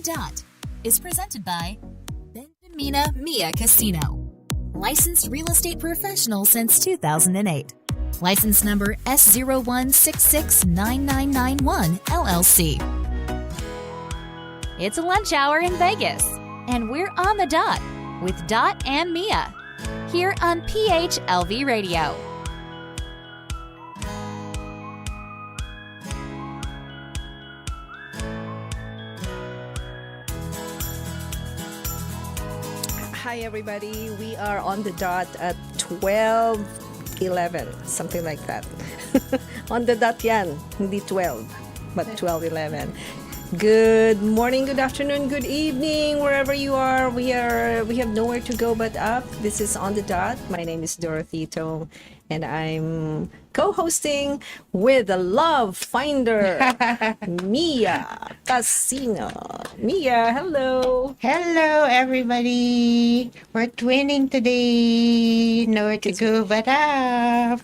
Dot is presented by Benjamina Mia Casino. Licensed real estate professional since 2008. License number S01669991 LLC. It's a lunch hour in Vegas, and we're on the dot with Dot and Mia here on PHLV Radio. Hi everybody, we are on the dot at 12:11, something like that. On the dot yan, hindi 12, but 12:11. Good morning, good afternoon, good evening, wherever you are. We have nowhere to go but up. This is On the Dot. My name is Dorothy Tong, and I'm co-hosting with the love finder, Mia Casino. Mia, hello. Hello, everybody. We're twinning today. Nowhere to go but up.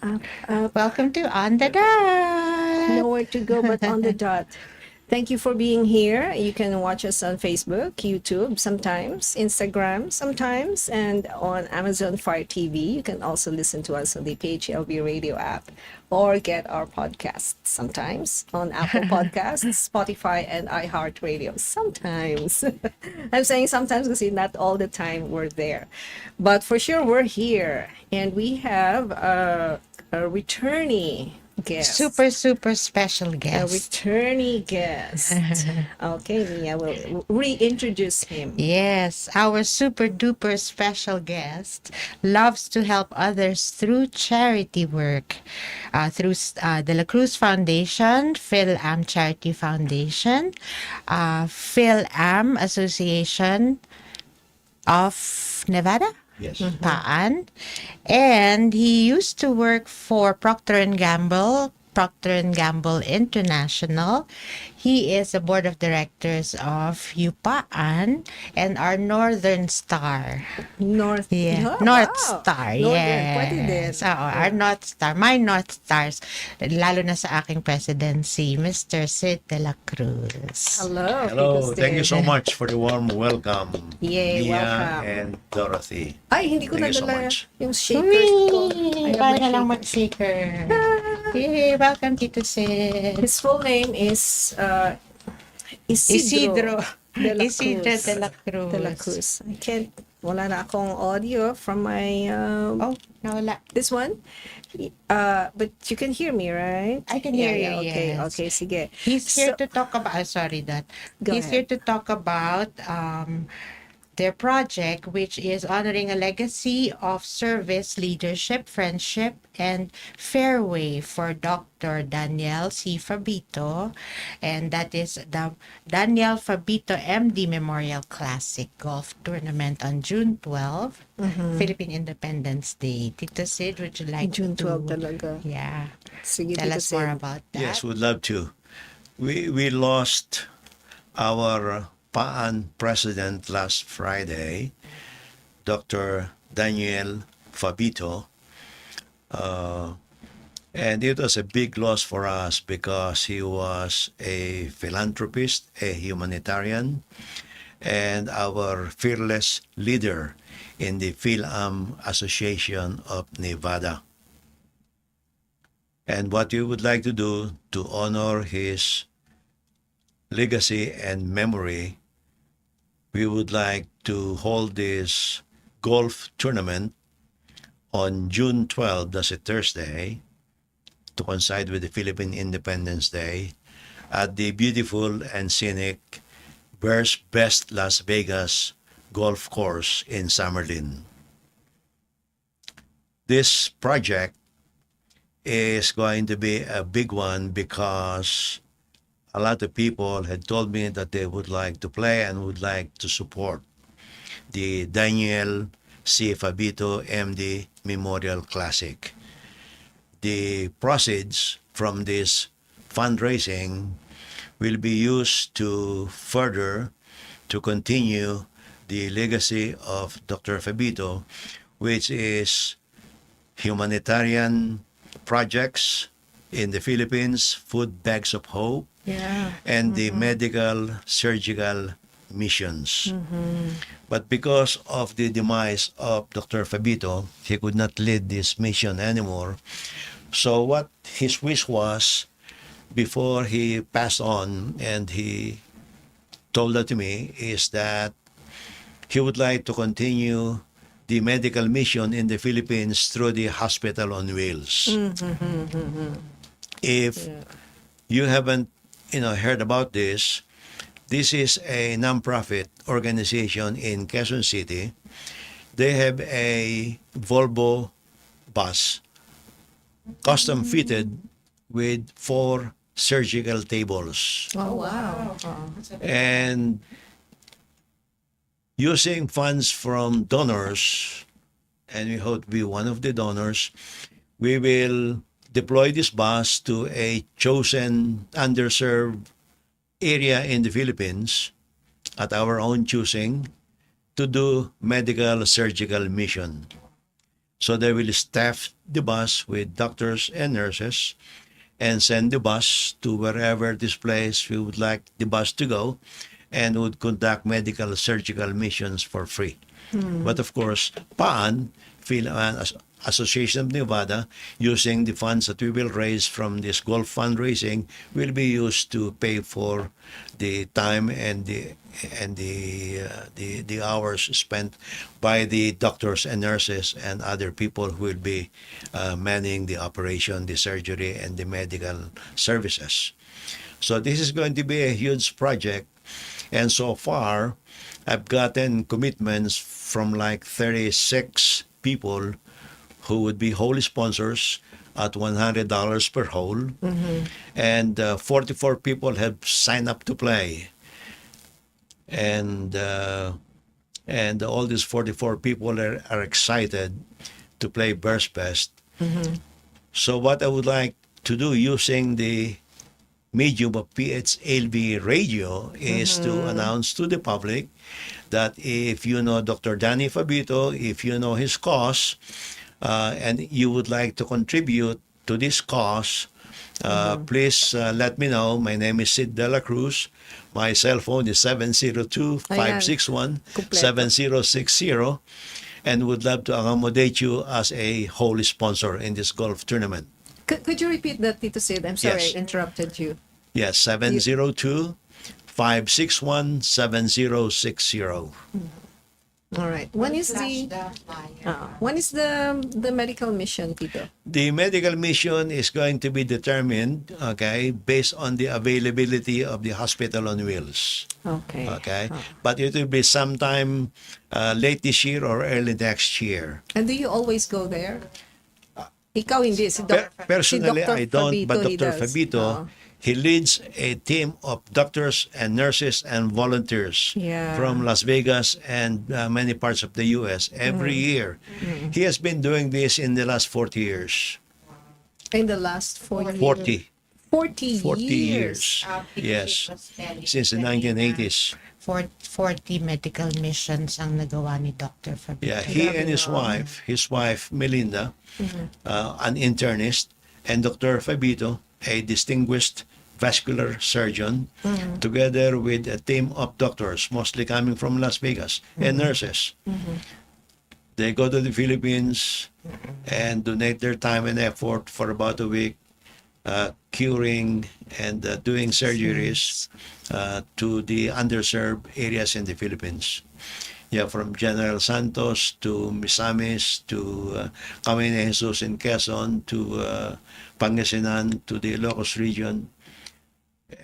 Welcome to On the Dot. Nowhere to go but On the Dot. Thank you for being here. You can watch us on Facebook, YouTube sometimes, Instagram sometimes, and on Amazon Fire TV. You can also listen to us on the PHLV radio app or get our podcasts sometimes on Apple Podcasts, Spotify, and iHeartRadio. Sometimes. I'm saying sometimes because not all the time we're there. But for sure we're here. And we have a returnee guest. Super special guest. A returnee guest. Okay, Mia will reintroduce him. Yes, our super duper special guest loves to help others through charity work. Through the La Cruz Foundation, Fil-Am Charity Foundation, Fil-Am Association of Nevada. Yes. Paan. And he used to work for Procter & Gamble International. He is the board of directors of UPAAN and our Northern Star. North Yeah. Oh, North wow. Star, Northern, pwede din. yes. Oo, our North Star. My North Stars. Lalo na sa aking presidency, Mr. Sid de la Cruz. Hello. Hello, Tito thank you Sid. so much for the warm welcome, Yay, Mia welcome. and Dorothy. Ay, hindi ko Thank you so nadala much. yung shakers ko. I have Para my ka lang shaker. mag-shaker. Yay, welcome, Tito Sid. His full name is Isidro de la Isidro Cruz. de la Cruz. De la Cruz. I can't, wala na akong audio from my, Oh, nawala. this one. But you can hear me, right? I can hear Yeah, you, okay, yes. okay, sige. He's here So- to talk about, sorry, Dad. Go He's ahead. here to talk about their project, which is honoring a legacy of service, leadership, friendship, and fairway for Dr. Daniel C. Fabito. And that is the Daniel Fabito MD Memorial Classic Golf Tournament on June 12, Philippine Independence Day. Tito Sid, would you like June to... 12 talaga. Yeah. Sige, Tell Tito us more Sid. about that. Yes, would love to. We lost our PAAN president last Friday, Dr. Daniel Fabito. And it was a big loss for us because he was a philanthropist, a humanitarian, and our fearless leader in the Fil-Am Association of Nevada. And what we would like to do to honor his legacy and memory, we would like to hold this golf tournament on June 12th, that's a Thursday, to coincide with the Philippine Independence Day, at the beautiful and scenic Bears Best Las Vegas Golf Course in Summerlin. This project is going to be a big one because a lot of people had told me that they would like to play and would like to support the Daniel C. Fabito MD Memorial Classic. The proceeds from this fundraising will be used to continue the legacy of Dr. Fabito, which is humanitarian projects in the Philippines, food bags of hope, Yeah. and the medical surgical missions. But because of the demise of Dr. Fabito, he could not lead this mission anymore. So what his wish was, before he passed on, and he told that to me, is that he would like to continue the medical mission in the Philippines through the Hospital on Wheels. If you haven't heard about this, this is a nonprofit organization in Quezon City. They have a Volvo bus, custom fitted with 4 surgical tables. Oh, wow. And using funds from donors, and we hope to be one of the donors, we will deploy this bus to a chosen underserved area in the Philippines at our own choosing to do medical surgical mission. So they will staff the bus with doctors and nurses and send the bus to wherever this place we would like the bus to go, and would conduct medical surgical missions for free. But of course, PAAN, Fil-Am Association of Nevada, using the funds that we will raise from this golf fundraising, will be used to pay for the time and the hours spent by the doctors and nurses and other people who will be manning the operation, the surgery, and the medical services. So this is going to be a huge project, and so far I've gotten commitments from like 36 people who would be whole sponsors at $100 per hole, and 44 people have signed up to play, and all these 44 people are excited to play Burst Best. So what I would like to do using the medium of PHLV radio is to announce to the public that if you know Dr. Danny Fabito, if you know his cause, and you would like to contribute to this cause, please let me know. My name is Sid De La Cruz. My cell phone is 702-561-7060, and would love to accommodate you as a whole sponsor in this golf tournament. Could you repeat that, Tito Sid? I'm sorry, Yes. I interrupted you. Yes, 702-561-7060. All right. When is the medical mission, Tito? The medical mission is going to be determined, okay, based on the availability of the hospital on wheels. Okay. Okay, but it will be sometime late this year or early next year. And do you always go there? Ikaw hindi, si Doc. Personally, si Dr. I don't, but Fabito, he Dr. does. Fabito, he leads a team of doctors and nurses and volunteers Yeah. from Las Vegas and many parts of the U.S. every year. He has been doing this in the last 40 years. In the last 40 40. 40 40 years. years. Yes, since the 1980s. 40 medical missions ang nagawa ni Dr. Fabito. Yeah, he and his wife Melinda, an internist, and Dr. Fabito, a distinguished vascular surgeon, together with a team of doctors, mostly coming from Las Vegas, and nurses. They go to the Philippines and donate their time and effort for about a week, curing and doing surgeries to the underserved areas in the Philippines. Yeah, from General Santos to Misamis to Camino Jesus in Quezon to Pangasinan to the Ilocos region.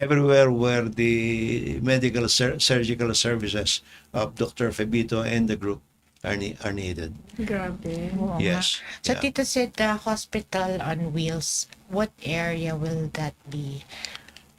Everywhere where the medical surgical services of Dr. Fabito and the group are needed. Grabe. Oo Yes. nga. So Yeah. Tito said the hospital on wheels, what area will that be?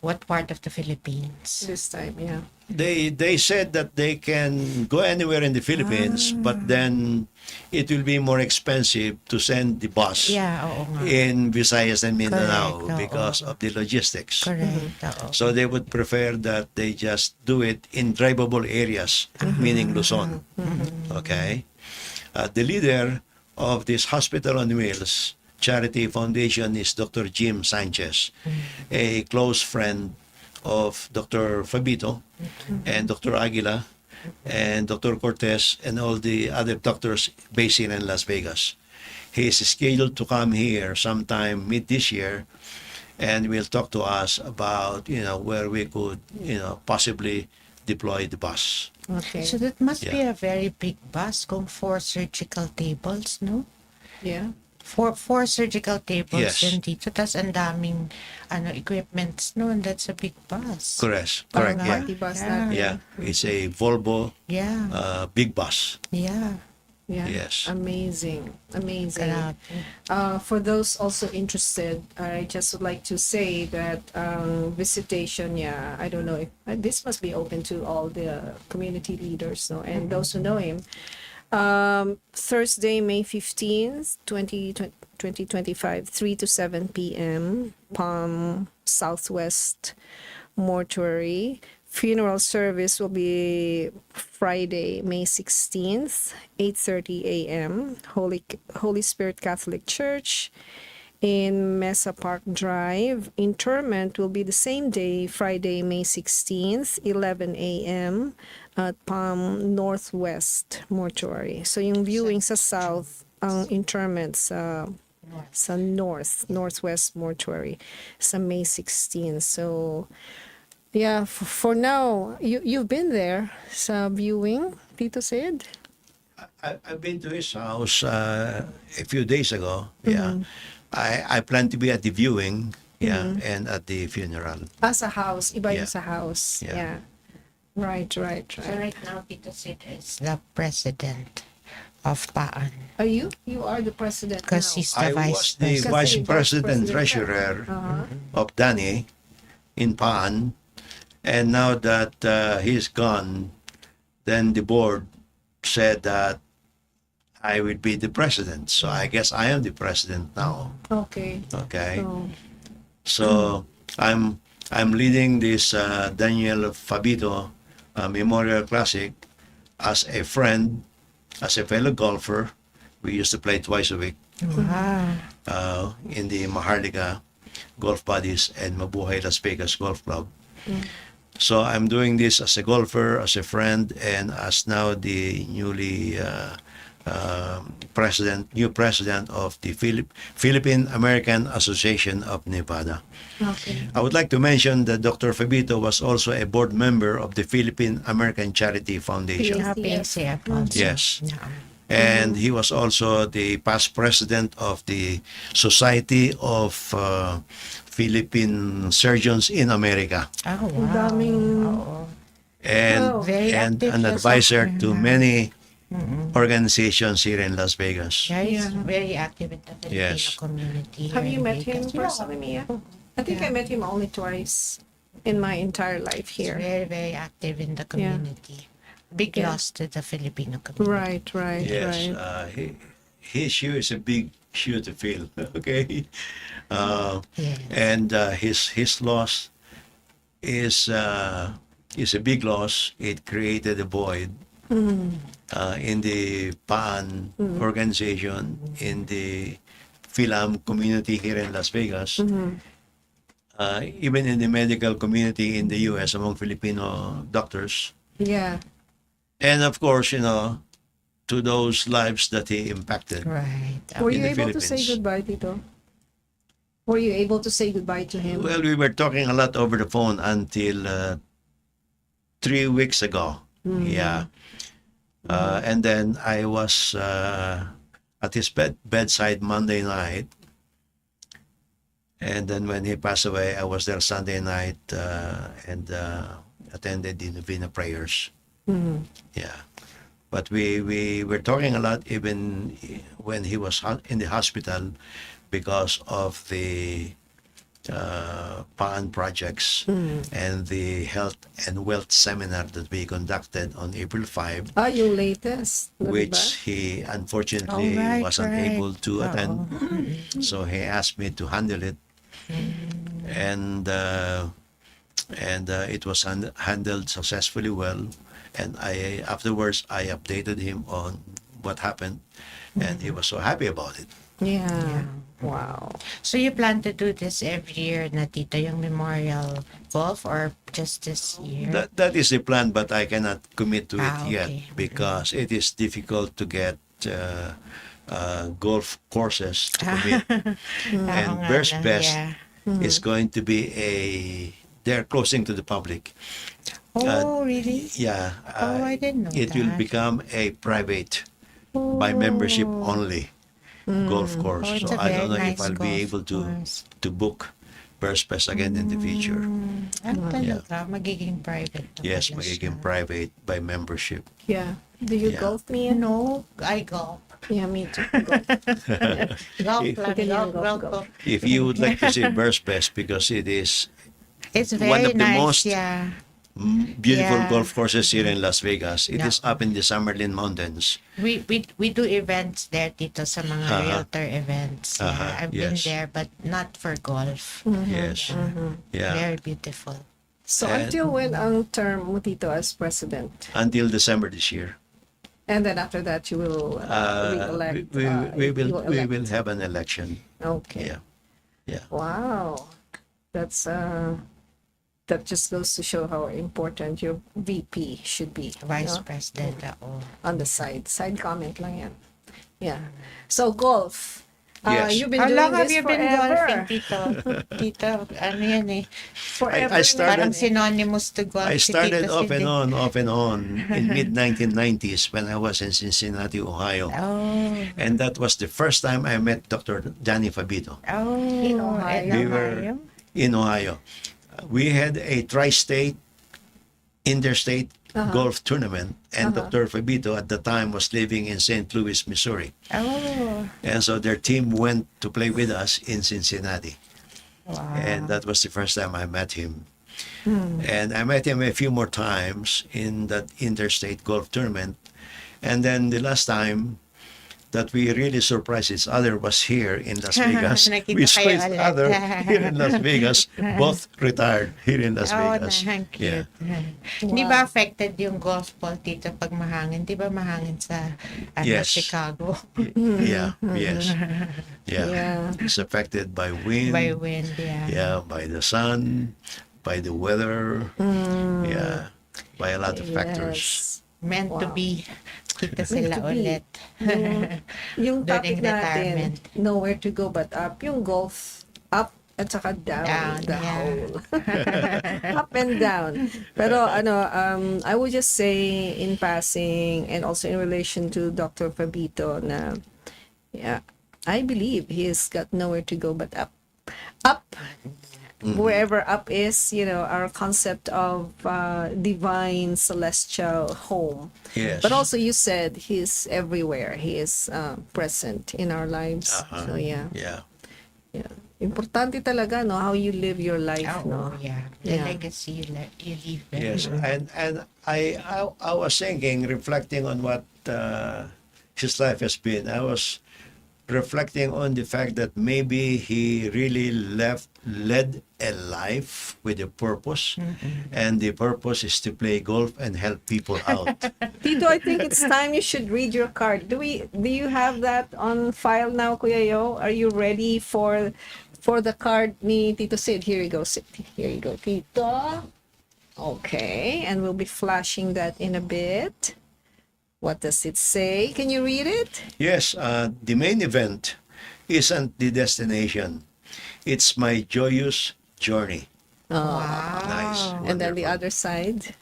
What part of the Philippines? This time, yeah. They said that they can go anywhere in the Philippines, but then it will be more expensive to send the bus Yeah, oo nga. in Visayas and Mindanao Correct, oo. because of the logistics. Correct. Oo. So they would prefer that they just do it in drivable areas, meaning Luzon. Okay? The leader of this Hospital on Wheels Charity Foundation is Dr. Jim Sanchez, a close friend of Dr. Fabito and Dr. Aguila and Dr. Cortez and all the other doctors based here in Las Vegas. He is scheduled to come here sometime mid this year, and will talk to us about, where we could, possibly deploy the bus. Okay. So that must be Yeah. a very big bus kung 4 surgical tables, no? Yeah. Four surgical tables Yes. din dito. Tas ang daming equipments, no? And that's a big bus. Correct, Parang yeah. party bus Yeah. natin. Yeah, it's a Volvo Yeah. big bus. Yeah. Yeah. Yes. Amazing. Amazing. Grabe. For those also interested, I just would like to say that visitation, yeah, I don't know if this must be open to all the community leaders, no, and those who know him. Thursday, May 15th, 2025, 3 to 7 p.m., Palm Southwest Mortuary. Funeral service will be Friday, May 16th, 8:30 a.m., Holy Spirit Catholic Church in Mesa Park Drive. Interment will be the same day, Friday, May 16th, 11 a.m. at Palm Northwest Mortuary. So yung viewing sa south, ang interment sa Northwest Mortuary sa May 16th. So yeah, for now, you've been there sa viewing, Tito Sid? I've been to his house a few days ago. Yeah, I plan to be at the viewing. Yeah, and at the funeral. Sa house, iba yung Yeah. sa house. Yeah. Yeah. Right. So right now, Tito Sid is the president of PAAN. Are you? You are the president Because now. he's the I vice was the president. vice Kasi president and vice treasurer Uh-huh. of Danny in PAN, and now that he's gone, then the board said that I would be the president. So I guess I am the president now. Okay. Okay. So, So I'm leading this Daniel Fabito Memorial Classic as a friend, as a fellow golfer. We used to play twice a week Wow. in the Maharlika Golf Buddies and Mabuhay Las Vegas Golf Club. So I'm doing this as a golfer, as a friend, and as now the newly new president of the Philippine American Association of Nevada. okay. I would like to mention that Dr. Fabito was also a board member of the Philippine American Charity Foundation. Yeah. PCF also. Yes. Yeah. And he was also the past president of the Society of Philippine Surgeons in America, Oh, Ang wow. daming, Oo. and Very and active an siya sa advisor to America. many organizations here in Las Vegas. Yeah, he's Yeah. very active in the Filipino Yes. community. have here you in met him Vegas. personally, Mia? I think I met him only twice in my entire life He's here. very, very active in the community. Big Yeah. loss to the Filipino community. Right. Yes, his shoe is a big shoe to fill. Okay, Yes. and his loss is a big loss. It created a void in the PAN organization, in the Fil-Am community here in Las Vegas, even in the medical community in the U.S. among Filipino doctors, Yeah. and of course, to those lives that he impacted. Right. Were in you the able to say Philippines. goodbye, Tito? Were you able to say goodbye to him? Well, we were talking a lot over the phone until 3 weeks ago. Yeah. And then I was at his bedside Monday night. And then when he passed away, I was there Sunday night and attended the Novena prayers. Yeah. But we were talking a lot even when he was in the hospital because of the PAN projects and the health and wealth seminar that we conducted on April 5, Yung latest. na which diba? he unfortunately Oh, right, was right. unable to attend. Oo. So he asked me to handle it, and it was handled successfully well. And afterwards I updated him on what happened, and he was so happy about it. Yeah. Wow. So you plan to do this every year na Tito, yung memorial golf, or just this year? That is the plan, but I cannot commit to it yet Okay. because it is difficult to get golf courses to commit. Oo And nga Bears na, Best yeah. is going to be they're closing to the public. Oh, really? Yeah. Oh, I didn't know It will that. become a private by membership only golf course. Oh, it's So a I don't know very if nice I'll be golf able course. to book Bears Best again in the future. Talaga, magiging private na Yes, pala magiging siya. private by membership. Yeah. Do you Yeah. golf, Mia? No, I golf. Yeah, me too. Golf If- lang, Ganyan, golf. golf. If you would like to see Bears Best, because it is It's very one of the nice, most yeah. beautiful Yeah. golf courses here in Las Vegas. It is Yeah. up in the Summerlin Mountains. We do events there, Tito, sa mga Uh-huh. realtor events. Yeah, Uh-huh, I've been yes. there, but not for golf. Yes. Yeah. Very beautiful. So And- until when ang term mo, Tito, as president? Until December this year. And then after that, you will re-elect. We you will elect. have an election. Okay. Yeah. Wow. That's that just goes to show how important your VP should be. Vice no? President ako. On the side. Side comment lang yan. Yeah. So golf. Yes. You've been How doing long have this you been forever. golfing, Tito? Tito, ano yan eh. Forever. I started- Parang synonymous to golf. I si started Tito off and Cindy. on in mid-1990s when I was in Cincinnati, Ohio. Oh. And that was the first time I met Dr. Danny Fabito Oh. In Ohio. We were in Ohio. We had a tri-state, interstate golf tournament, and Dr. Fabito at the time was living in St. Louis, Missouri. Oh. And so their team went to play with us in Cincinnati. Wow. And that was the first time I met him. And I met him a few more times in that interstate golf tournament. And then the last time that we really surprised each other was here in Las Vegas. Nakita We saw kayo each ulit. other here in Las Vegas. Both retired here in Las Oh, Vegas. ang cute. Hindi ba affected yung golf ball, Tito, pag mahangin? Di ba mahangin sa Yes. Chicago? Yeah, yes. Yeah. Yeah. It's affected by wind. By wind, yeah. Yeah, by the sun, by the weather. Yeah, by a lot of factors. Yes. Meant to Wow. be. Kita Meant sila to be. ulit. Yung topic During retirement. natin, nowhere to go but up. Yung golf, up at saka down, Down, the yeah. hole. Up and down. Pero I would just say in passing and also in relation to Dr. Fabito na, yeah, I believe he's got nowhere to go but up. Up. Wherever up is, our concept of divine celestial home. Yes. But also you said he's everywhere. He is present in our lives. So yeah. Yeah. Importante talaga no how you live your life, Oh, no. yeah. The Yeah. legacy you leave. Yes, and I was thinking, reflecting on what his life has been. I was reflecting on the fact that maybe he really led a life with a purpose, and the purpose is to play golf and help people out. Tito, I think it's time you should read your card. Do you have that on file now, Kuya Yo? Are you ready for the card ni Tito Sid? Here you go, Sid. Here you go, Tito. Okay, and we'll be flashing that in a bit. What does it say? Can you read it? Yes, the main event isn't the destination; it's my joyous journey. Wow. Nice. And then the Wonderful. other side.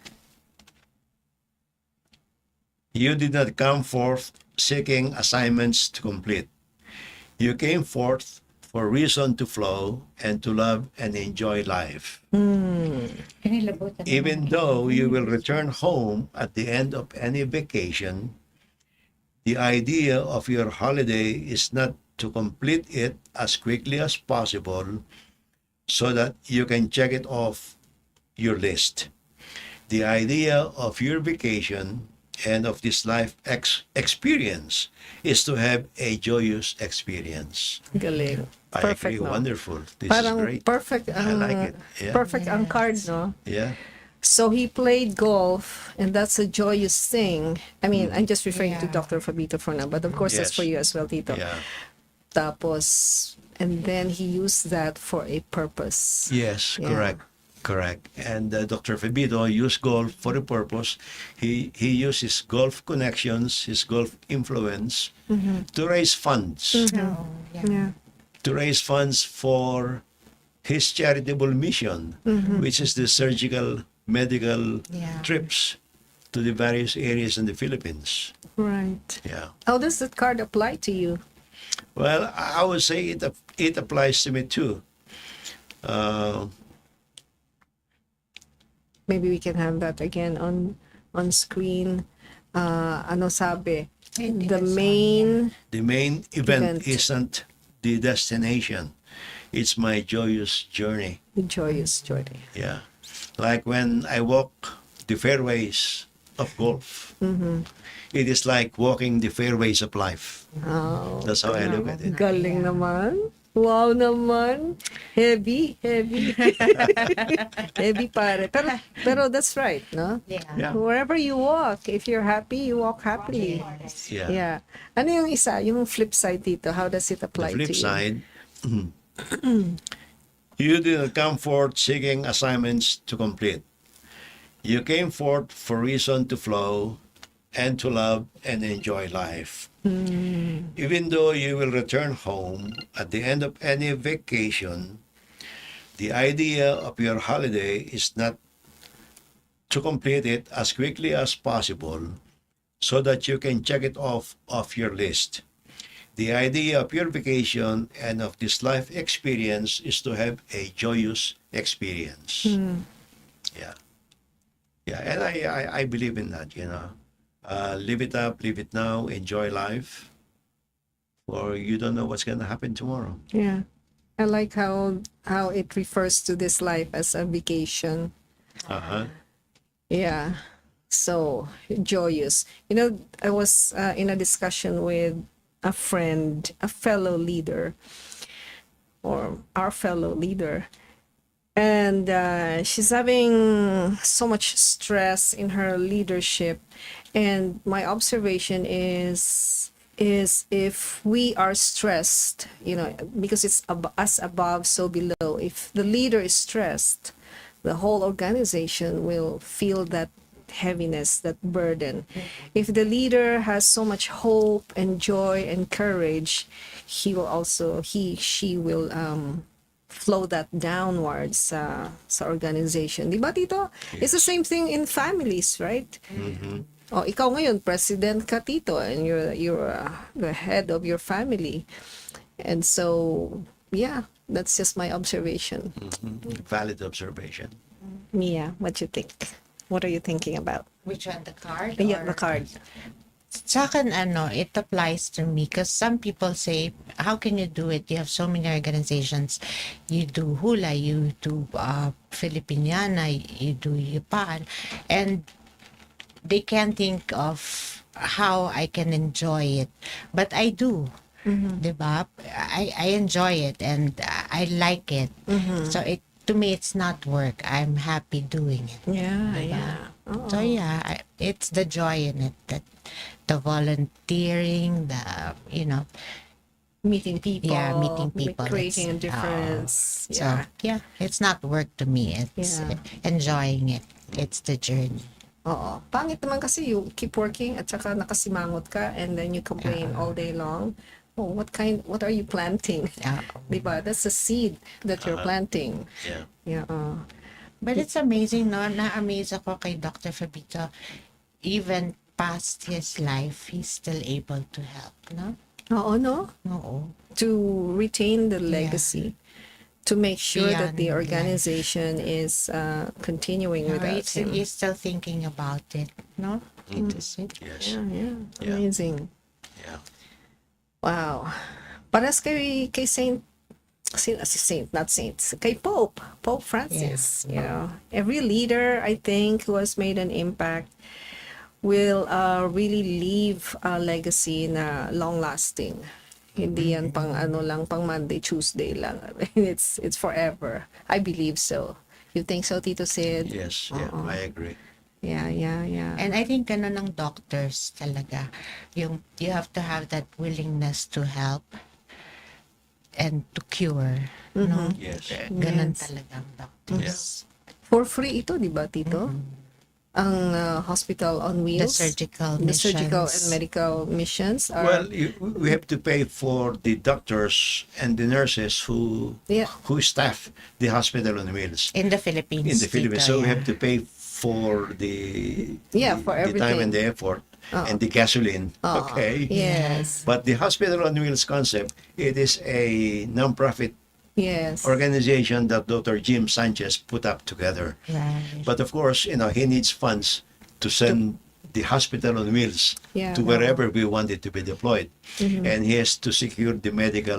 You did not come forth seeking assignments to complete. You came forth for reason to flow and to love and enjoy life. Kinilabutan Even though you will return home at the end of any vacation, the idea of your holiday is not to complete it as quickly as possible so that you can check it off your list. The idea of your vacation and of this life experience is to have a joyous experience. Galing. I Perfect, agree. no? Wonderful. This Parang is great. perfect I like it. Yeah. perfect ang card, no? Yeah. So he played golf, and that's a joyous thing. I mean, I'm just referring to Yeah. Dr. Fabito for now, but of course that's Yes. for you as well, Tito. Yeah. Tapos, and then he used that for a purpose. Yes, Yeah. correct. And Dr. Fabito used golf for a purpose. He used his golf connections, his golf influence to raise funds, Oh, yeah. Yeah. to raise funds for his charitable mission, which is the surgical medical Yeah. trips to the various areas in the Philippines. Right. Yeah. How does that card apply to you? Well, I would say it applies to me too. Maybe we can have that again on screen. Ano sabi? The main The main event Event. isn't the destination. It's my joyous journey. joyous journey. Yeah. Like when I walk the fairways of golf. It is like walking the fairways of life. Oh, That's how I look at it. galing naman. Wow naman. Heavy. Heavy pare. Pero that's right, no? Yeah. Yeah. Wherever you walk, if you're happy, you walk happily. Yeah. Yeah. Ano yung isa? Yung flip side dito? How does it The apply flip to you? side, you didn't come forth seeking assignments to complete. You came forth for reason to flow and to love and enjoy life. Even though you will return home at the end of any vacation, the idea of your holiday is not to complete it as quickly as possible so that you can check it off your list. The idea of your vacation and of this life experience is to have a joyous experience. Yeah. Yeah, and I believe in that, live it up, live it now, enjoy life, or you don't know what's going to happen tomorrow. Yeah. I like how it refers to this life as a vacation. Uh-huh. Yeah. So joyous. I was in a discussion with a friend, a fellow leader, or our fellow leader. And she's having so much stress in her leadership. And my observation is if we are stressed, because it's as above, so below. If the leader is stressed, the whole organization will feel that heaviness, that burden. If the leader has so much hope and joy and courage, she will flow that downwards sa organization. Di ba, Tito? It's the same thing in families, right? Oh, ikaw ngayon, president ka, Tito, and you're the head of your family. And so, yeah, that's just my observation. Valid observation. Mia, what you think? What are you thinking about? Which one, the card? Yeah, or- the card. Sa akin, it applies to me because some people say, how can you do it? You have so many organizations. You do hula, you do Filipiniana, you do Yupan, and they can't think of how I can enjoy it. But I do. Diba? I enjoy it and I like it. So to me, it's not work. I'm happy doing it. Yeah, yeah. Oh. So yeah, it's the joy in it, that the volunteering, the Meeting people. Yeah, meeting people. Creating a It's, difference. so Yeah. yeah, it's not work to me. It's Yeah. enjoying it. It's the journey. Oo. Pangit naman kasi you keep working at saka nakasimangot ka and then you complain all day long. Oh, what are you planting? Yeah. Diba? That's a seed that you're planting. Yeah. Yeah. But it's amazing, no? Na-amaze ako kay Dr. Fabito. Even past his life, he's still able to help, no? Oo, no? Oo. To retain the legacy. To make sure that the Beyond organization is continuing without him. He's still thinking about it, no? It is it. Yes. Yeah, yeah. Yeah. Amazing. Yeah. Wow. Paras kay Saint, not Saints, kay Pope Francis. Every leader, I think, who has made an impact will really leave a legacy na long-lasting. Hindi yan pang pang Monday, Tuesday lang. It's forever. I believe so. You think so, Tito Sid? Yes. Yeah. I agree. Yeah. And I think ng doctors talaga, you have to have that willingness to help and to cure. No? Yes. Ganun Yes. talagang doctors. For free ito, di ba, Tito? Ang hospital on The wheels. surgical The surgical and missions. medical missions are Well, we have to pay for the doctors and the nurses who staff the hospital on wheels In the Philippines. in the Philippines. Tito, So we yeah. have to pay for the for the time everything. and the effort and the gasoline. Okay. Yes. But the hospital on wheels concept, it is a non-profit Yes. organization that Dr. Jim Sanchez put up together. Right. But of course, he needs funds to send the hospital on wheels Yeah. to wherever we want it to be deployed. And he has to secure the medical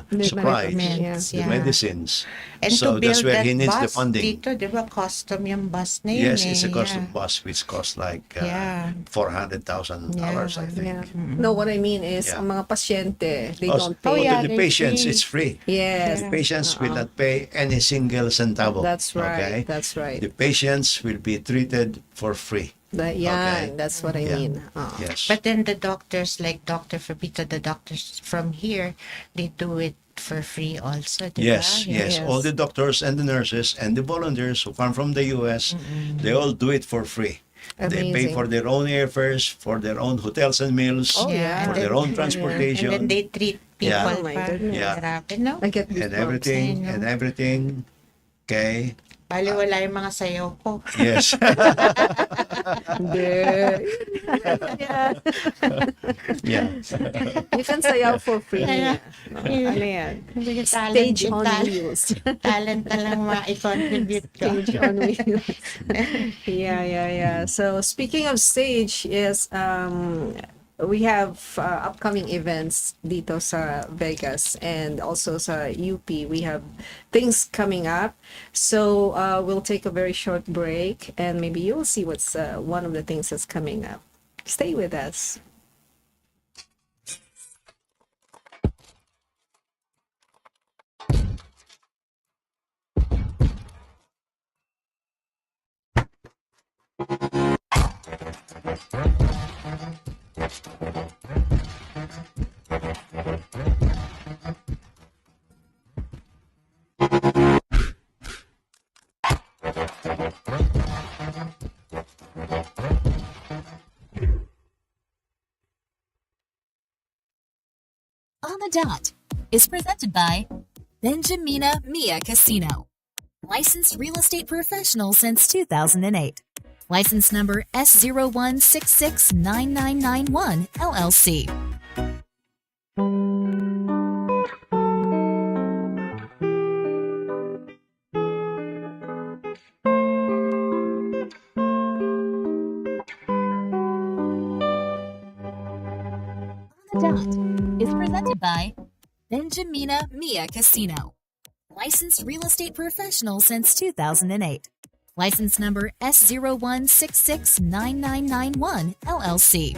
The supplies, Medicaments, the yeah. medicines. And So to build that's where that he needs bus, the funding. Dito, di ba, custom yung bus na yun Yes, it's a custom yeah. bus which costs like Yeah. $400,000, I think. Yeah. No, what I mean is, Yeah. ang mga pasyente, they Also, don't pay. yeah, to the they're patients, free. it's free. Yes. The patients will not pay any single centavo. That's right. Okay? That's right. The patients will be treated for free. Okay. That's what I Yeah. mean. Yes. But then the doctors, like Dr. Fabito, the doctors from here, they do it for free also, di ba? Yes, Yeah. yes. Yes. All the doctors and the nurses and the volunteers who come from the U.S., they all do it for free. They pay Amazing. for their own airfares, for their own hotels and meals, Oh, yeah. for their own transportation, And then they treat people Yeah. Oh, my pa. goodness. Yeah. Grabe, no? I get and goosebumps. everything, I know. and everything. Okay. Baliwala yung mga sayaw ko. Yes. There. Yeah. Yeah. You can sayaw for free. Kaya, Ano yan? Stage Stage on wheels. Talent na lang ma-contribute ko. Stage on wheels. Yeah. So speaking of stage, is we have upcoming events dito sa Vegas and also sa UP. We have things coming up. So we'll take a very short break and maybe you'll see what's one of the things that's coming up. Stay with us. On the Dot is presented by Benjamina Mia Casino. Licensed real estate professional since 2008. License number S01669991 LLC. On the Dot is presented by Benjamina Mia Casino. Licensed real estate professional since 2008. License number S01669991 LLC.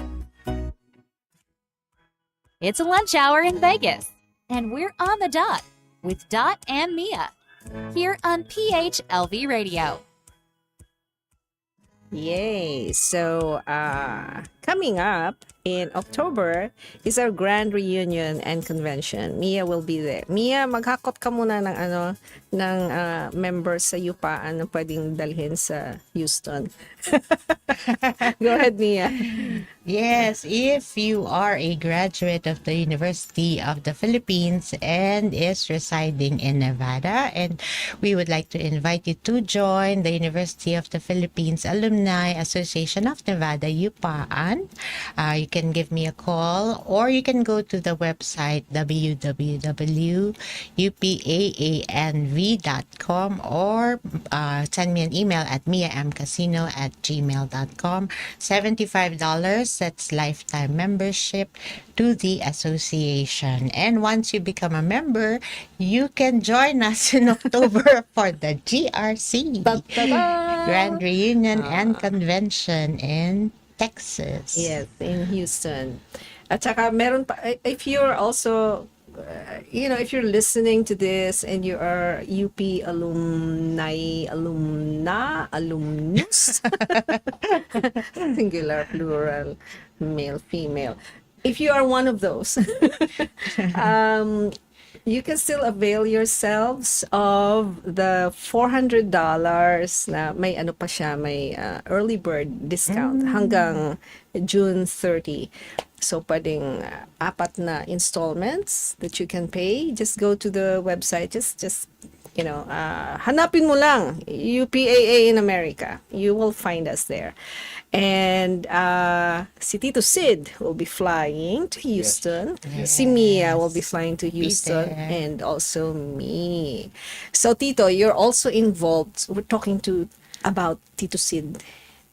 It's a lunch hour in Vegas, and we're on the dot with Dot and Mia here on PHLV Radio. Yay! So, coming up in October is our grand reunion and convention. Mia will be there. Mia, maghakot ka muna ng members sa Yupaan na pwedeng dalhin sa Houston. Go ahead, Mia. Yes, if you are a graduate of the University of the Philippines and is residing in Nevada, and we would like to invite you to join the University of the Philippines Alumni Association of Nevada, UPAAN. You can give me a call or you can go to the website www.upaanv.com or send me an email at miamcasino@gmail.com. $75, that's lifetime membership to the association. And once you become a member, you can join us in October for the GRC, Ta-da! Grand Reunion and Convention in Texas. Yes, in Houston. At saka meron pa, if you're also, if you're listening to this and you are UP alumnus, singular, plural, male, female. If you are one of those, You can still avail yourselves of the $400 na may ano pa siya, may early bird discount hanggang June 30. So, pwedeng apat na installments that you can pay. Just go to the website. Just hanapin mo lang UPAA in America. You will find us there. And si Tito Sid will be flying to Houston. Si Mia will be flying to Houston. there. And also me. So, Tito, you're also involved. We're talking about Tito Sid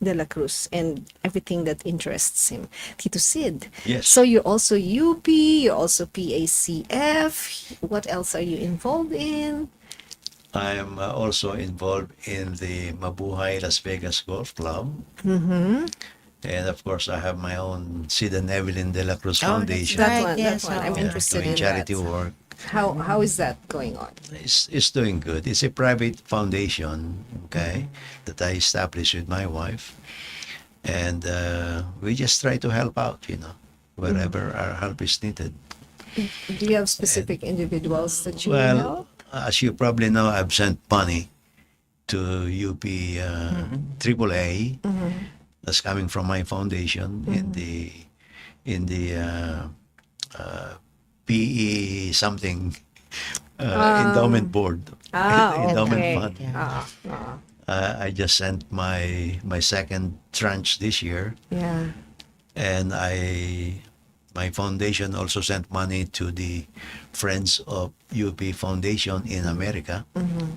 de la Cruz and everything that interests him. Tito Sid. Yes. So, you're also UP, you're also PACF. What else are you involved in? I am also involved in the Mabuhay Las Vegas Golf Club. And of course, I have my own Sid and Evelyn De La Cruz Foundation. That Right, one, yes, that one. I'm oo. interested Doing in charity that. work. How is that going on? It's doing good. It's a private foundation, okay, that I established with my wife. And we just try to help out, wherever our help is needed. Do you have specific individuals that you Well, help? as you probably know, I've sent money to UP AAA. That's coming from my foundation in the PE something endowment board. Endowment Okay. fund. Yeah. I just sent my second tranche this year, Yeah. and my foundation also sent money to the Friends of UP Foundation in America,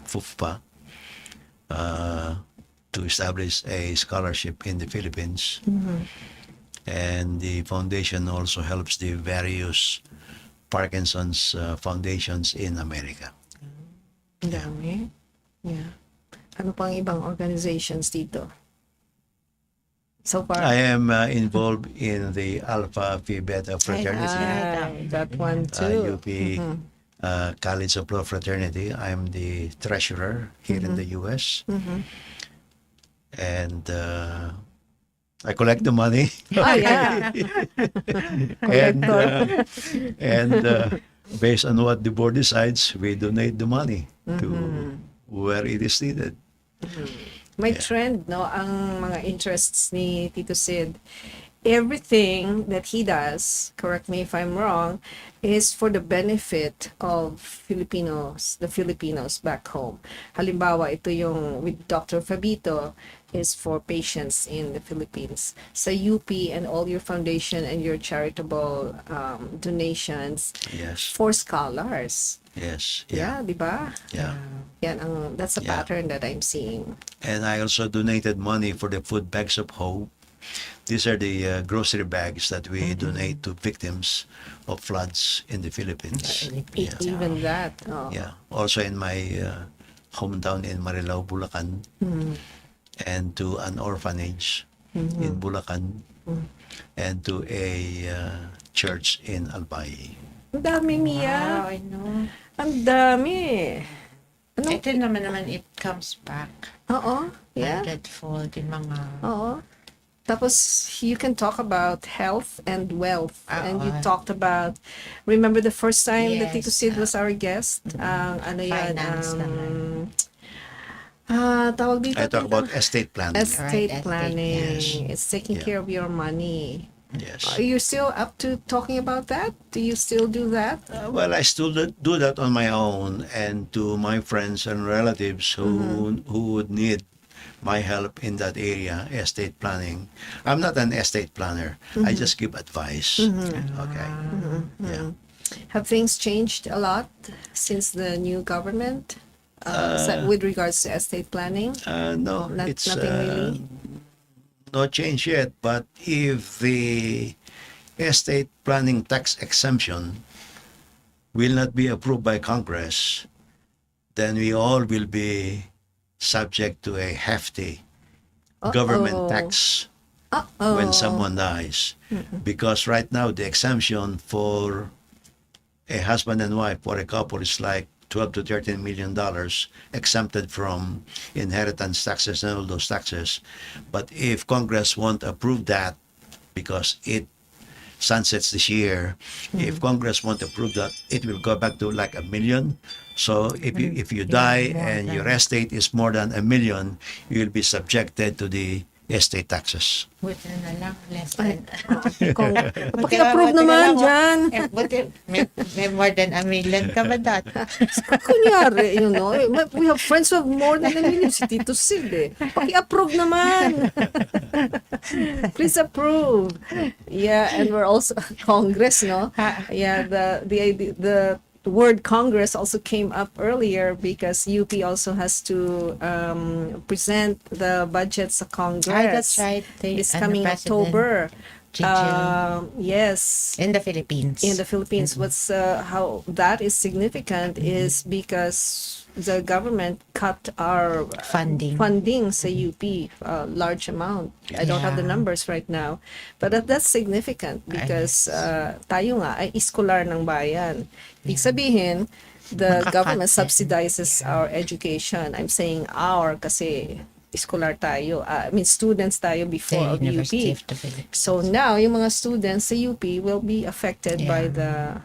FUFPA, to establish a scholarship in the Philippines. And the foundation also helps the various Parkinson's foundations in America. Ang dami. Yeah. Ano pang ibang organizations dito? So far. I am involved in the Alpha Phi Beta fraternity, That one too. UP College of Law fraternity. I'm the treasurer here in the U.S. And I collect the money. Oh, yeah. and based on what the board decides, we donate the money to where it is needed. May trend, no? Ang mga interests ni Tito Sid. Everything that he does, correct me if I'm wrong, is for the benefit of Filipinos, the Filipinos back home. Halimbawa, ito yung with Dr. Fabito is for patients in the Philippines. Sa UP and all your foundation and your charitable donations Yes, for scholars. yes, Yeah, di ba? yeah. That's a Yeah. pattern that I'm seeing. And I also donated money for the food bags of hope. These are the grocery bags that we donate to victims of floods in the Philippines. Yeah. Even that. Oh. Yeah. Also in my hometown in Marilao, Bulacan, and to an orphanage in Bulacan, and to a church in Albay. Ang dami, Mia. Wow, I know. Ang dami. Ano? Ito naman it comes back. Oo. Yeah. Hundredfold yung mga... Oo. Tapos, you can talk about health and wealth. And you talked about, remember the first time that Tito Yes, Sid was our guest? Ano yan? Finance naman. Tawag dito. I talk Tito? about estate planning. Estate Right, estate, planning. yes. It's taking Yeah. care of your money. Yes. Are you still up to talking about that? Do you still do that? Well, I still do that on my own, and to my friends and relatives who would need my help in that area, estate planning. I'm not an estate planner. I just give advice. Okay. Yeah. Have things changed a lot since the new government with regards to estate planning? No, Not- it's nothing really? no change yet. But if the estate planning tax exemption will not be approved by Congress, then we all will be subject to a hefty government tax when someone dies. Because right now the exemption for a husband and wife, for a couple, is like 12 to 13 million dollars exempted from inheritance taxes and all those taxes. But if Congress won't approve that because it sunsets this year. If Congress want to approve that, it will go back to like 1 million. So if you die more and your than- estate is more than 1 million, you will be subjected to the estate taxes. Buti na lang, less Ay, than. kung, Buti paki-approve buti naman lang, dyan. Buti, may more than 1 million ka ba dati? Kunyari, we have friends who have more than 1 million. Si Tito Sid eh. Paki-approve naman. Please approve. Yeah, and we're also Congress, no? Yeah, the word Congress also came up earlier because UP also has to present the budget sa Congress. That's right. This The coming President October. Gigi. Yes. In the Philippines. In the Philippines, what's how that is significant is because the government cut our Funding. sa UP, a large amount. I don't have the Yeah. numbers right now, but that's significant because tayo nga ay iskolar ng bayan. Ibig sabihin, the Makakat government din. subsidizes our education. I'm saying our kasi iskolar tayo. I mean, students tayo before of The University UP. of the Philippines. So now, yung mga students sa UP will be affected by Yeah.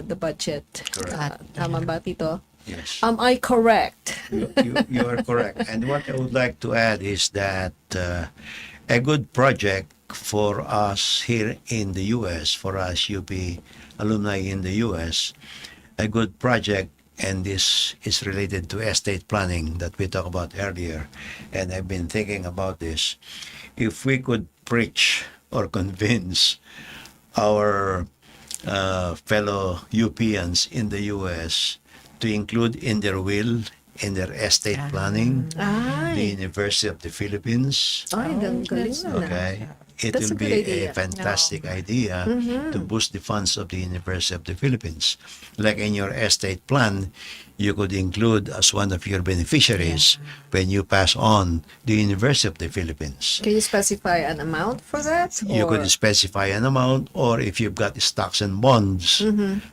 the budget. Correct. Tama ba, Tito? Yes. Am I correct? You are correct. And what I would like to add is that a good project for us here in the U.S., for us UP alumni in the U.S., a good project, and this is related to estate planning that we talked about earlier, and I've been thinking about this. If we could preach or convince our fellow UPians in the U.S. to include in their will, in their estate planning, the Ay, University of the Philippines. ay, galing na. Okay. It That's will a good be idea. a fantastic idea to boost the funds of the University of the Philippines. Like in your estate plan, you could include as one of your beneficiaries when you pass on the University of the Philippines. Can you specify an amount for that? You Or- could specify an amount, or if you've got stocks and bonds,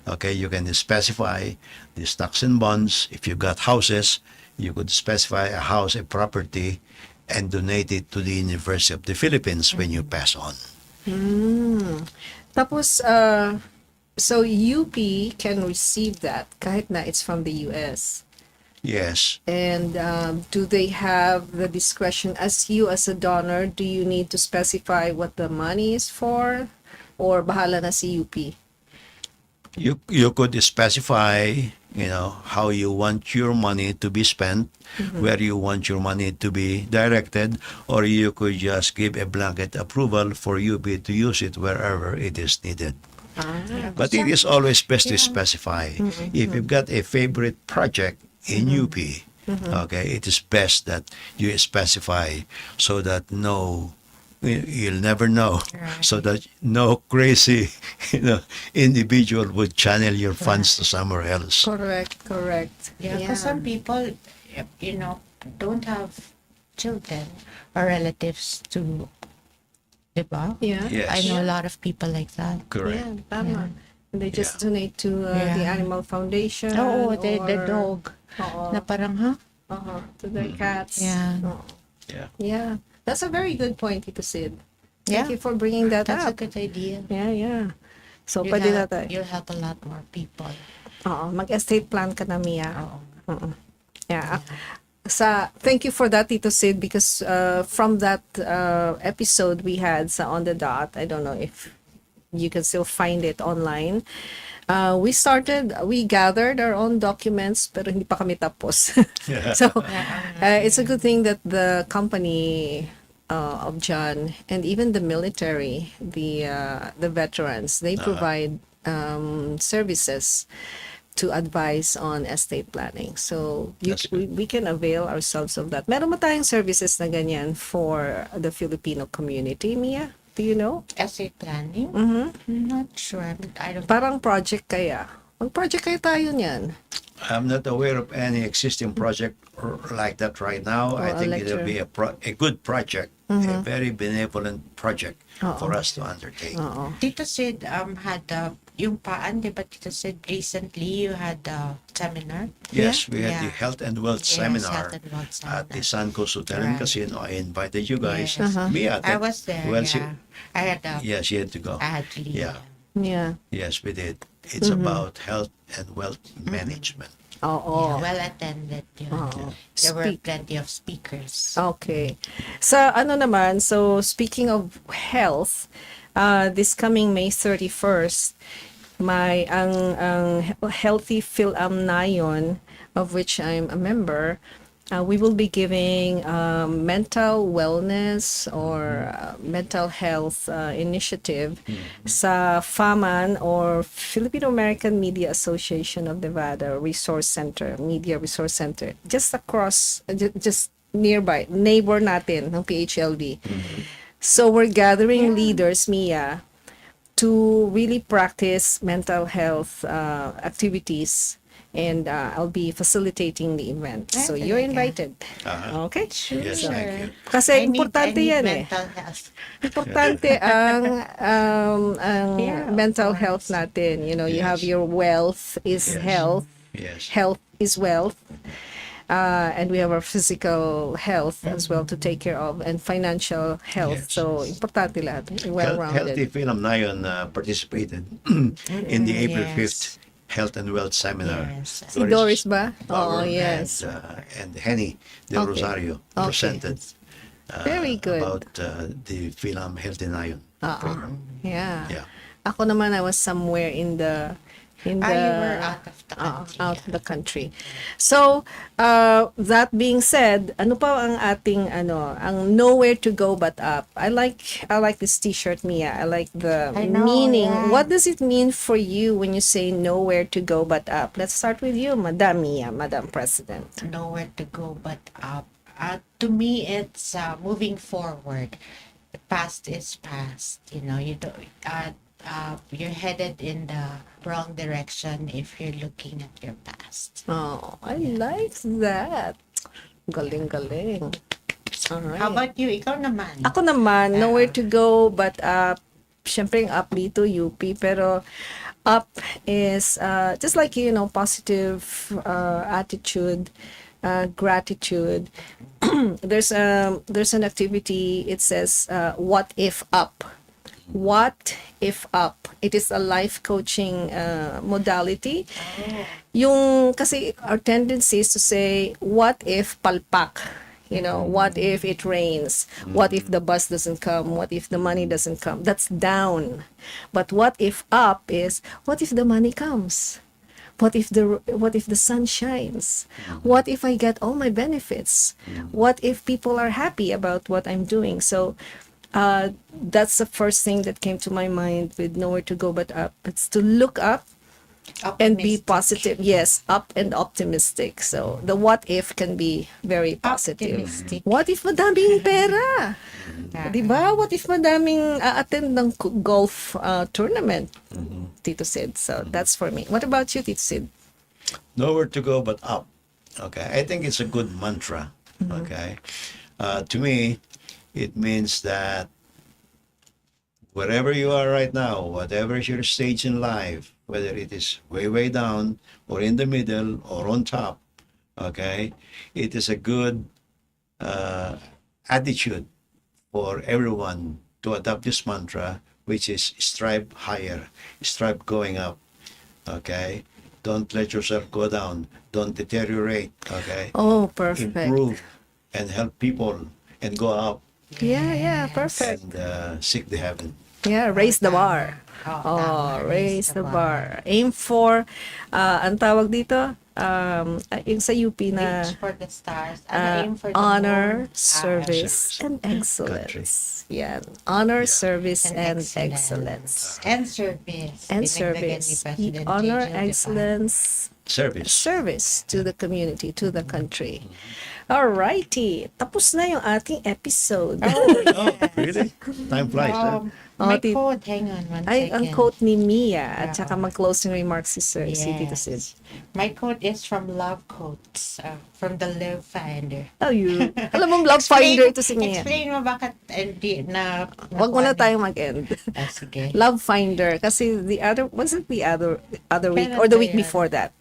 okay, you can specify the stocks and bonds. If you've got houses, you could specify a house, a property, and donate it to the University of the Philippines when you pass on. Tapos, so UP can receive that kahit na it's from the US. Yes. And do they have the discretion as you as a donor? Do you need to specify what the money is for, or bahala na si UP? You could specify, how you want your money to be spent, where you want your money to be directed, or you could just give a blanket approval for UP to use it wherever it is needed. But it is always best to specify. If you've got a favorite project in UP, okay, it is best that you specify so that you'll never know, so that no crazy individual would channel your funds to somewhere else. Correct. Yeah, because some people, don't have children or relatives to, diba? Yeah. Yes. I know a lot of people like that. Correct. Yeah, tama. And they just Yeah. donate to the Animal Foundation. Oo, the or- dog. Oo. Na parang, huh? To their cats. Yeah. Oo. Yeah. Yeah. That's a very good point, Tito Sid. Yeah. Thank you for bringing that That's a up. good idea. Yeah. So, pwede na tayo. You'll help a lot more people. Oo, mag-estate plan ka na, Mia. Oo. Oo. Yeah. Thank you for that, Tito Sid, because from that episode we had sa On the Dot, I don't know if you can still find it online. We gathered our own documents, pero hindi pa kami tapos. So, it's a good thing that the company of John and even the military, the veterans, they provide services to advise on estate planning. So That's good. we can avail ourselves of that. Meron ba tayong services na ganyan for the Filipino community, Mia? Do you know? Estate planning? Mm-hmm. I'm not sure, but I don't. Parang project kaya. Mag-project kaya tayo niyan. I'm not aware of any existing project like that right now. I Or a think it'll lecture. be a good project a very benevolent project for us to undertake. Tito Sid had yung paan, di ba Tito Sid, recently you had a seminar? Yes, we had Yeah. the Health and Wealth Yes, Seminar Health and Wealth at the Seminar. Suncoast Hotel and Right. Casino. I invited you guys. Yes. Mia, I was there, well, yeah. I had yes, she had to go. I had to leave. Yeah. Yeah. Yes, we did. It's about health and wealth management. Oo. Yeah, well attended yun. Oo. There were Speak- plenty of speakers. Okay. Sa ano naman, so speaking of health, this coming May 31st, may ang Healthy Fil-Am na yun, of which I'm a member. We will be giving mental wellness or mental health initiative sa FAMAN or Filipino American Media Association of Nevada Resource Center, Media Resource Center, just across, just nearby, neighbor natin ng PHLV. So we're gathering leaders, Mia, to really practice mental health activities. And I'll be facilitating the event. So you're invited. Okay? Yes, thank you. Kasi I need importante yan eh. mental health. Importante ang Yeah, of mental course. health natin. You know, you have Yes. your wealth is Yes. health. Yes. Health is wealth. And we have our physical health as well to take care of and financial health. Yes. So, importante lahat. Healthy Well-rounded. Film Nayon participated in the April Yes. 5th Health and Wealth Seminar. Yes. Si Doris ba? Bauer Oh, yes. And Henny Del Okay. Rosario Okay. presented Very good. about the Fil-Am Healthy Nayon program. Yeah. Yeah. Ako naman, I was somewhere in the You were out of the country. out of the country. So, that being said, ano pa ang ating ang nowhere to go but up. I like this t-shirt, Mia. I like the I know, meaning. yeah. What does it mean for you when you say nowhere to go but up? Let's start with you, Madam Mia, Madam President. Nowhere to go but up. To me, it's moving forward. The past is past. You know, you don't. You're headed in the wrong direction if you're looking at your past. Oh, I like that. Galing-galing. Alright. How about you? Ikaw naman. Ako naman, nowhere to go but up. Siyempre, yung up dito, UP. Pero up is just like, positive attitude, gratitude. There's an activity, it says, what if up? What if up? It is a life coaching modality. Yung, kasi our tendency is to say, what if palpak? What if it rains? What if the bus doesn't come? What if the money doesn't come? That's down. But what if up is, what if the money comes? What if the sun shines? What if I get all my benefits? What if people are happy about what I'm doing? So that's the first thing that came to my mind with nowhere to go but up. It's to look up and be Optimistic. positive. Yes, up and optimistic. So the what if can be very positive. Optimistic. What if madaming pera? Diba? What if madaming attend ng golf tournament? Tito Sid. So that's for me. What about you, Tito Sid? Nowhere to go but up. Okay, I think it's a good mantra. Okay, to me, it means that wherever you are right now, whatever is your stage in life, whether it is way down or in the middle or on top, okay, it is a good attitude for everyone to adopt this mantra, which is strive higher, strive going up. Okay, don't let yourself go down, don't deteriorate. Okay, Oh, perfect. improve and help people and go up Yeah, perfect. and seek the heaven. Yeah, raise the bar. Oh, tama, Raise the bar. Aim for, ang tawag dito, yung sa UP na Reach for the stars. Aim for the honor, moon. service, Service. and excellence. Yan. Honor, service, and excellence. And service. And Dinagdagan ni service. President Honor, Gio, di ba? excellence, Service. service to the community, to the country. Alrighty. Tapos na yung ating episode. Oh, really? Time flies, huh? My Tit- code. Hang on one Ay, ang can- quote ni Mia at saka Oo. mag-closing remarks si Sir, si Tito Sid. Yes. My quote is from Love Quotes, from the Love Finder. Oh, you. Alam mo, love finder ito si Mia. Explain mo bakit hindi na... Wag mo na tayong mag-end. Sige. Love finder. Kasi was it the other week? Kailan Or the ba week yan? before that?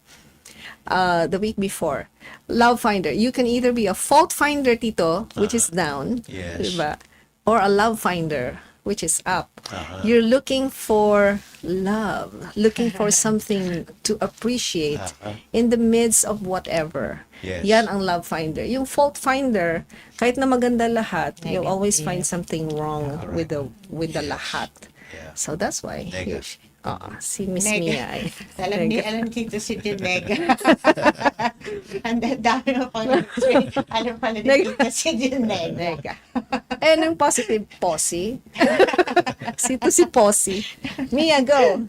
The week before. Love finder. You can either be a fault finder, Tito, which is down. Yes. Diba? Or a love finder, which is up. Uh-huh. You're looking for love, looking for something to appreciate in the midst of whatever. Yes. Yan ang love finder. Yung fault finder, kahit na maganda lahat, you'll always Negative. find something wrong with the lahat. Yeah. So that's why. Nega. Si Miss Nega. Mia ay. Alam dito si Dinega. Ang dami mo pang alam pala dito si Dinega. Eh, yung positive, Posse. Si Posse. Mia, go.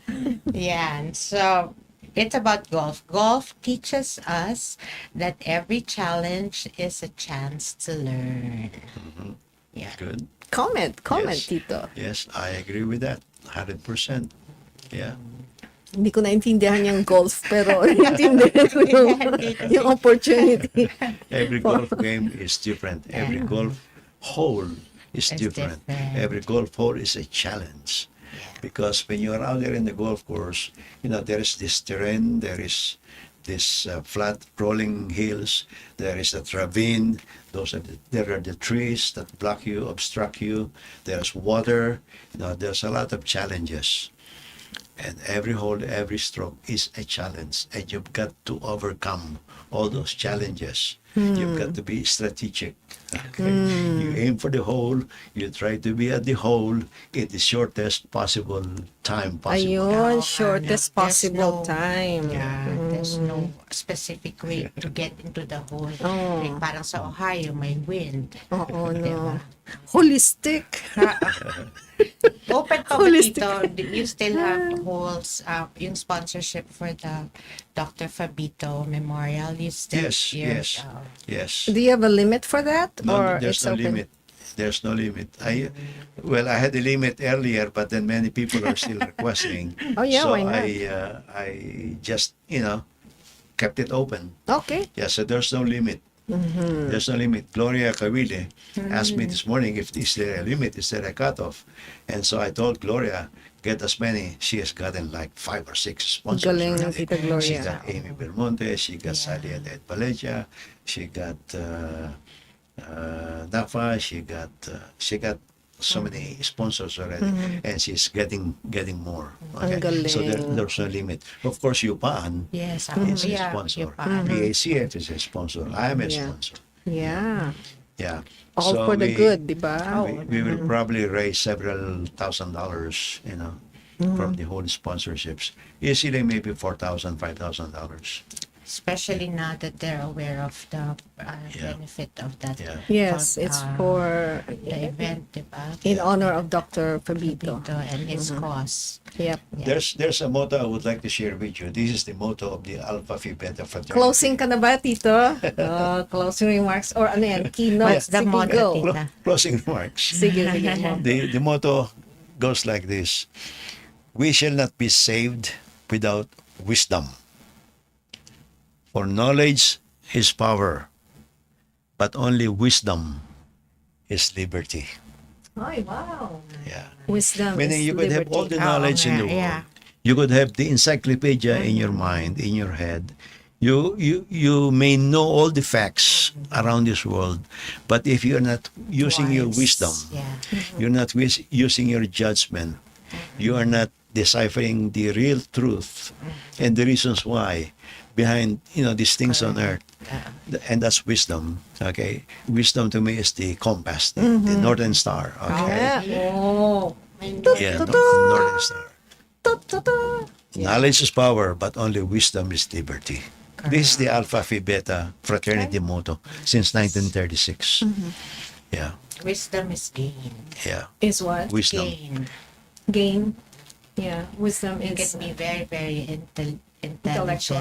Yan. So, it's about golf. Golf teaches us that every challenge is a chance to learn. Yeah. Good. Comment, Yes. Tito. Yes, I agree with that. 100%. Yeah. Hindi ko naintindihan yung golf, pero naintindihan ko yung opportunity. Every golf game is different. Every golf hole is It's different. different. Every golf hole is a challenge. Because when you are out there in the golf course, there is this terrain, there is this flat rolling hills, there is a ravine, there are the trees that block you, obstruct you, there's water, there's a lot of challenges. And every hole, every stroke is a challenge, and you've got to overcome all those challenges. You've got to be strategic. Okay? You aim for the hole, you try to be at the hole in the shortest possible time possible. Ayun, shortest There's possible no- time. Yeah, there's no specific way to get into the hole. Like, parang sa Ohio, may wind. Oo, no. Diba? Holistic. Open pa ba Holistic. dito? You still have holes, yung sponsorship for the Dr. Fabito Memorial? You still Yes. Yes. Do you have a limit for that? No, Or there's it's no open? limit. There's no limit. I had a limit earlier, but then many people are still requesting. Oh, yeah, so why not? I just kept it open. Okay. Yeah, so there's no limit. There's no limit. Gloria Cavile asked me this morning if is there a limit, is there a cutoff? And so I told Gloria, get as many. She has gotten like 5 or 6 sponsors. Galing ng already. Tita Gloria. She got Amy Belmonte, she got Salia de Paleja, she got Dafa, she got so many sponsors already, and she's getting more. Ang galing. So there's no limit. Of course, Yupan Yes. is a Yeah, sponsor. Yupan. PACF is a sponsor. I'm a Yeah. sponsor. Yeah. Yeah. All So for the good, di ba? We will probably raise several $1,000s, from the whole sponsorships. Easily maybe $4,000, $5,000. Especially now that they're aware of the Yeah. benefit of that. Yeah. Yes, it's for the event, diba? in honor of Dr. Fabito. Fabito and his cause. Yep. Yeah. There's a motto I would like to share with you. This is the motto of the Alpha Phi Beta fraternity. Closing ka na ba, Tito? Closing remarks or ano yan? Keynote. What's the Sige, motto, go. Tita? Closing remarks. Sige, mo. The motto goes like this: we shall not be saved without wisdom. For knowledge is power, but only wisdom is liberty. Ay, wow. Yeah. Wisdom Meaning is you could have all liberty. the knowledge in the world. yeah. You could have the encyclopedia in your mind, in your head. You may know all the facts around this world, but if you're not using your Wise. wisdom, Yeah. you're not using your judgment, you are not deciphering the real truth and the reasons why behind these things on earth, and that's wisdom. Okay, wisdom to me is the compass, the northern star. Okay, Yeah. Oh. yeah, northern star. Knowledge is power, but only wisdom is liberty. This is the Alpha Phi Beta fraternity motto since 1936. Yeah, Wisdom is gain. yeah, Is what? wisdom. Gain. Gain. Yeah. Wisdom You is can be very, very intellectual.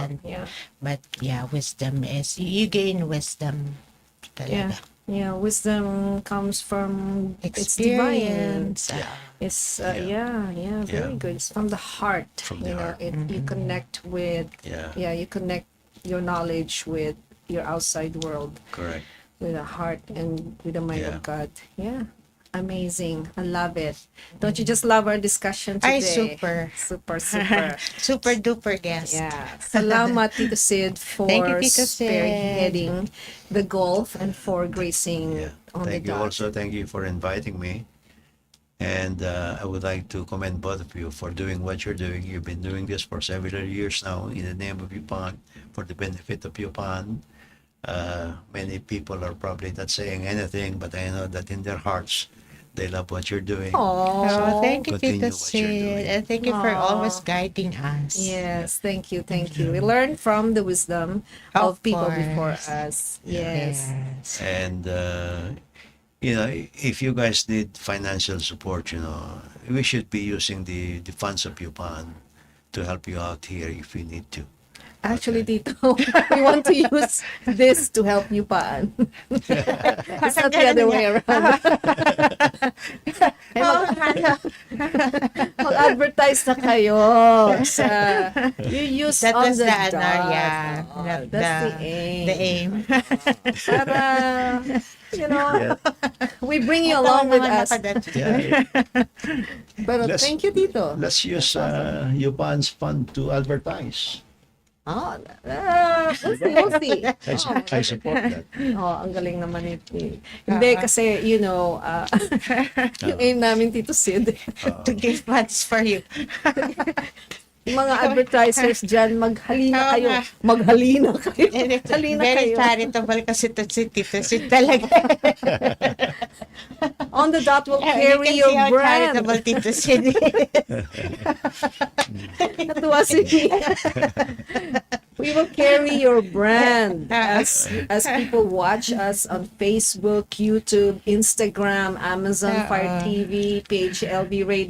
intelligent. Yeah. But yeah, wisdom is, you gain wisdom Yeah. talaga. Yeah, wisdom comes from it's divine. Experience. It's Yeah. very good. It's from the heart. From the you know, heart. you connect with Yeah. you connect your knowledge with your outside world Correct. with a heart and with the mind Yeah. of God. Yeah. Amazing. I love it. Don't you just love our discussion Ay, today? super. Super. Super duper guest. Yeah. Salamat, Tito Sid, for Thank you, Tito Sid. spearheading the golf and for gracing Yeah. on Thank the you dot. also. Thank you for inviting me. And I would like to commend both of you for doing what you're doing. You've been doing this for several years now in the name of Yupan, for the benefit of Yupan. Many people are probably not saying anything, but I know that in their hearts, they love what you're doing. Oh, Oh, thank you, Continue Tito what you're doing. Sid. And thank you for Aw. always guiding us. yes. Thank you. We learn from the wisdom of Of people course. before us. Yes. Yes. And, if you guys need financial support, we should be using the funds of Yupan to help you out here if we need to. Actually, Tito, we want to use this to help you paan. It's not the other way around. Mag-advertise na kayo. You use That on was the the, dot. yeah. Oh, That- that's the aim. The aim. Para, we bring you along with us. Yeah, Pero Let's- thank you, Tito. let's use Yupan's fund to advertise. Oh, we'll see. I support that. Oh, ang galing naman ito. Hindi, kasi, yung aim namin, Tito Sid, To give funds for you. yung mga advertisers dyan, maghalina Oo kayo. nga. Maghalina kayo. And it's Halina very kayo. charitable kasi to si Tito Sid talaga. On the dot will You carry can your see how brand. charitable Tito Sid is. Natuwa si Mia. We will carry your brand as people watch us on Facebook, YouTube, Instagram, Amazon Fire TV, PHLV Radio.